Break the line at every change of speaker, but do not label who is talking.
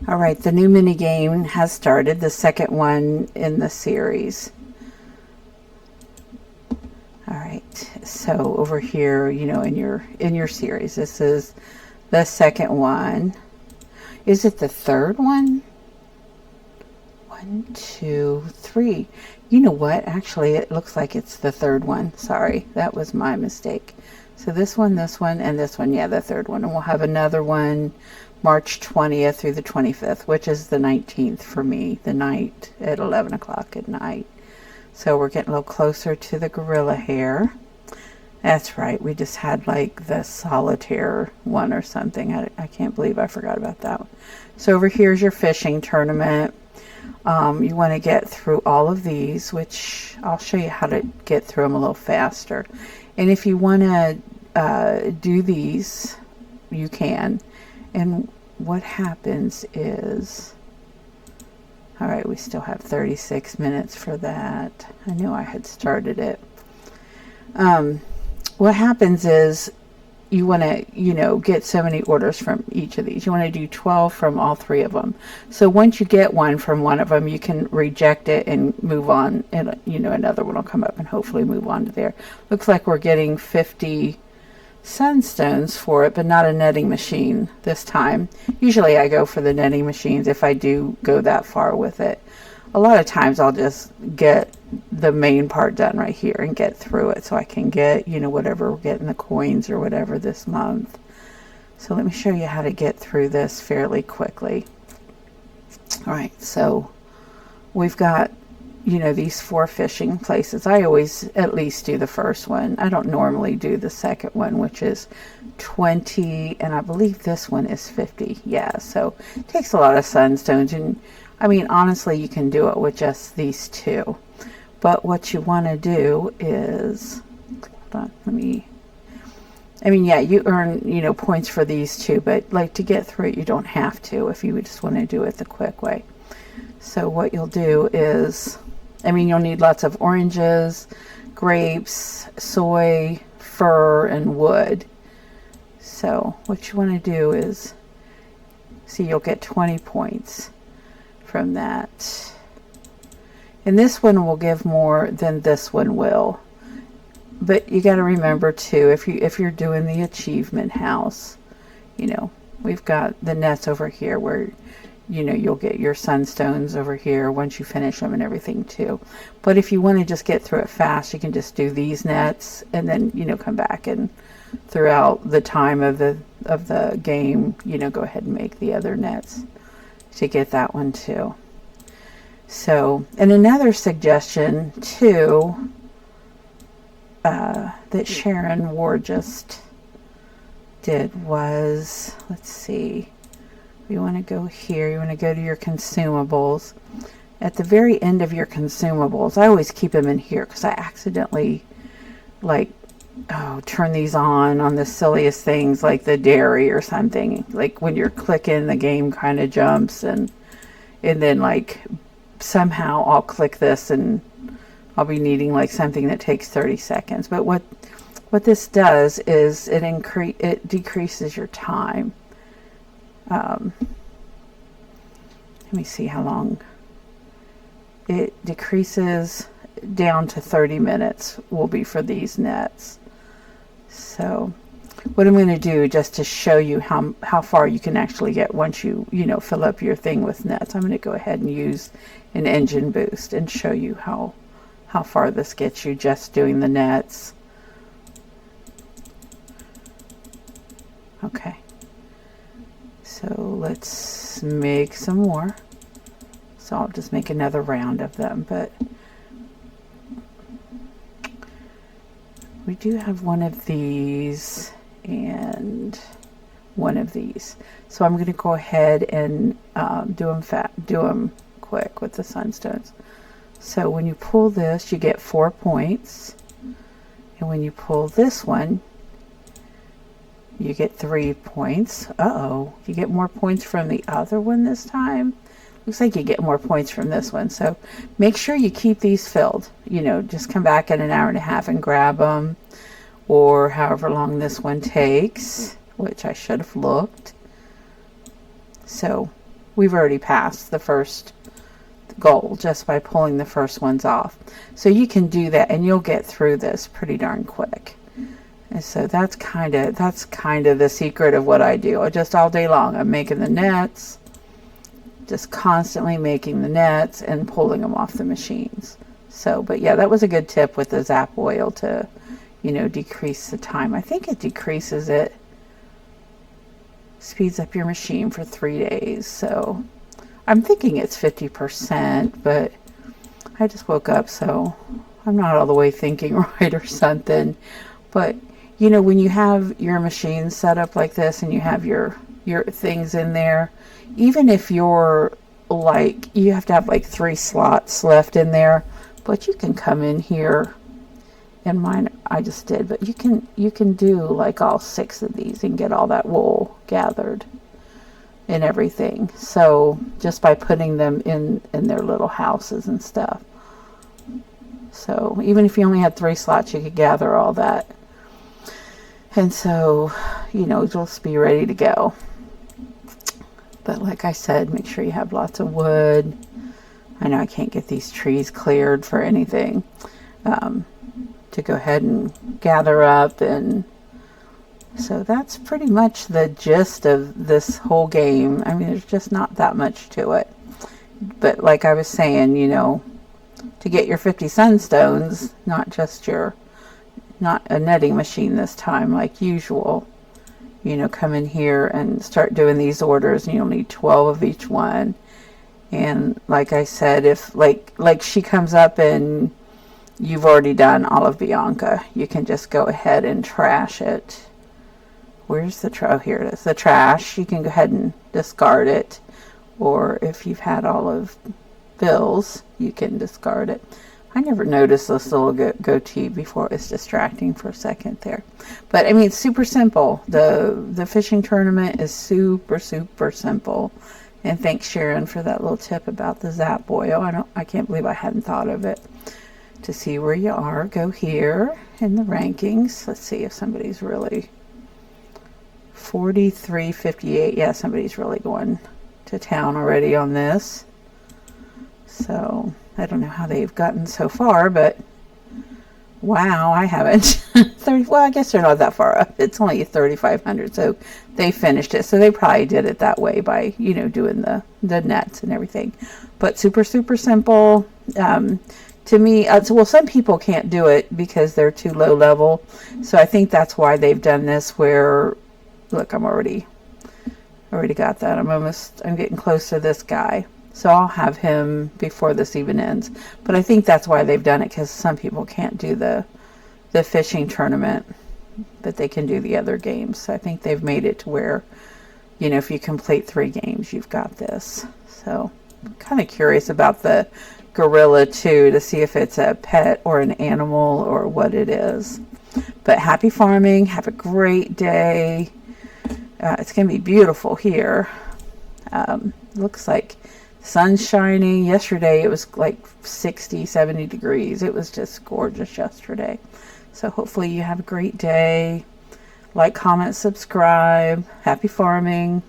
All right, the new mini game has started, the second one in the series. All right, so over here, you know, in your series, this is the second one. Is it the third one? 1, 2, 3. You know what? Actually, it looks like it's the third one. Sorry, that was my mistake. So this one, and this one. Yeah, the third one. And we'll have another one March 20th through the 25th, which is the 19th for me, the night at 11 o'clock at night. So we're getting a little closer to the gorilla hair. That's right. We just had like the solitaire one or something. I can't believe I forgot about that one. So over here is your fishing tournament. You want to get through all of these, which I'll show you how to get through them a little faster. And if you want to do these, you can. And what happens is, all right, we still have 36 minutes for that. I knew I had started it. What happens is you want to, you know, get so many orders from each of these. You want to do 12 from all 3 of them. So once you get one from one of them, you can reject it and move on, and you know, another one will come up and hopefully move on to there. Looks like we're getting 50 sunstones for it, but not a netting machine this time. Usually I go for the netting machines if I do go that far with it. A lot of times I'll just get the main part done right here and get through it so I can get, you know, whatever we're getting, the coins or whatever this month. So let me show you how to get through this fairly quickly. All right, so we've got, you know, these 4 fishing places. I always at least do the first one. I don't normally do the second one, which is 20, and I believe this one is 50. Yeah, so it takes a lot of sunstones, and I mean, honestly, you can do it with just these 2. But what you want to do is, hold on, I mean, yeah, you earn, you know, points for these 2, but like to get through it, you don't have to if you just want to do it the quick way. So what you'll do is, I mean, you'll need lots of oranges, grapes, soy, fir, and wood. So what you want to do is, see, you'll get 20 points from that. And this one will give more than this one will. But you got to remember too, if you're doing the achievement house, you know, we've got the nets over here where, you know, you'll get your sunstones over here once you finish them and everything too. But if you want to just get through it fast, you can just do these nets and then, you know, come back and throughout the time of the game, you know, go ahead and make the other nets to get that one too. So, and another suggestion too, that Sharon Ward just did was, let's see, you want to go here, you want to go to your consumables. At the very end of your consumables, I always keep them in here because I accidentally turn these on the silliest things like the dairy or something. Like when you're clicking, the game kind of jumps and then like somehow I'll click this and I'll be needing like something that takes 30 seconds. But what this does is it decreases your time. Let me see how long. It decreases down to 30 minutes will be for these nets. So what I'm going to do just to show you how far you can actually get once you fill up your thing with nets, I'm going to go ahead and use an engine boost and show you how far this gets you just doing the nets. Okay, so let's make some more. So I'll just make another round of them, but we do have one of these and one of these. So I'm going to go ahead and do them quick with the sunstones. So when you pull this, you get 4 points, and when you pull this one, you get 3 points. You get more points from the other one this time. Looks like you get more points from this one. So make sure you keep these filled. You know, just come back in an hour and a half and grab them, or however long this one takes, which I should have looked. So we've already passed the first goal just by pulling the first ones off. So you can do that and you'll get through this pretty darn quick. And so that's kind of the secret of what I do. Just all day long I'm making the nets, just constantly making the nets and pulling them off the machines. So, but yeah, that was a good tip with the Zap oil to, you know, decrease the time. I think it decreases it, speeds up your machine for 3 days. So I'm thinking it's 50%, but I just woke up, so I'm not all the way thinking right or something. But you know, when you have your machine set up like this and you have your things in there, even if you're like, you have to have like 3 slots left in there, but you can come in here, and mine I just did, but you can do like all 6 of these and get all that wool gathered and everything. So just by putting them in their little houses and stuff. So even if you only had 3 slots, you could gather all that. And so, you know, you'll just be ready to go. But like I said, make sure you have lots of wood. I know I can't get these trees cleared for anything to go ahead and gather up. And so that's pretty much the gist of this whole game. I mean, there's just not that much to it. But like I was saying, you know, to get your 50 sunstones, not a netting machine this time like usual, you know, come in here and start doing these orders, and you'll need 12 of each one. And like I said, if like she comes up and you've already done all of Bianca, you can just go ahead and trash it. Where's the trash? Oh, here it is. The trash, you can go ahead and discard it. Or if you've had all of Bill's, you can discard it. I never noticed this little goatee before. It was distracting for a second there. But I mean, it's super simple. The fishing tournament is super, super simple. And thanks, Sharon, for that little tip about the Zap oil. I can't believe I hadn't thought of it. To see where you are, go here in the rankings. Let's see if somebody's really 43.58. Yeah, somebody's really going to town already on this. So I don't know how they've gotten so far, but wow, I haven't. 30. Well, I guess they're not that far up. It's only 3,500, so they finished it. So they probably did it that way by, you know, doing the nets and everything. But super, super simple. To me, well, some people can't do it because they're too low level. So I think that's why they've done this. Where, look, I'm already got that. I'm getting close to this guy. So I'll have him before this even ends. But I think that's why they've done it, because some people can't do the fishing tournament, but they can do the other games. So I think they've made it to where, you know, if you complete 3 games, you've got this. So I'm kind of curious about the gorilla too, to see if it's a pet or an animal or what it is. But happy farming. Have a great day. It's going to be beautiful here. Looks like sun's shining. Yesterday it was like 60, 70 degrees. It was just gorgeous yesterday. So hopefully you have a great day. Like, comment, subscribe. Happy farming.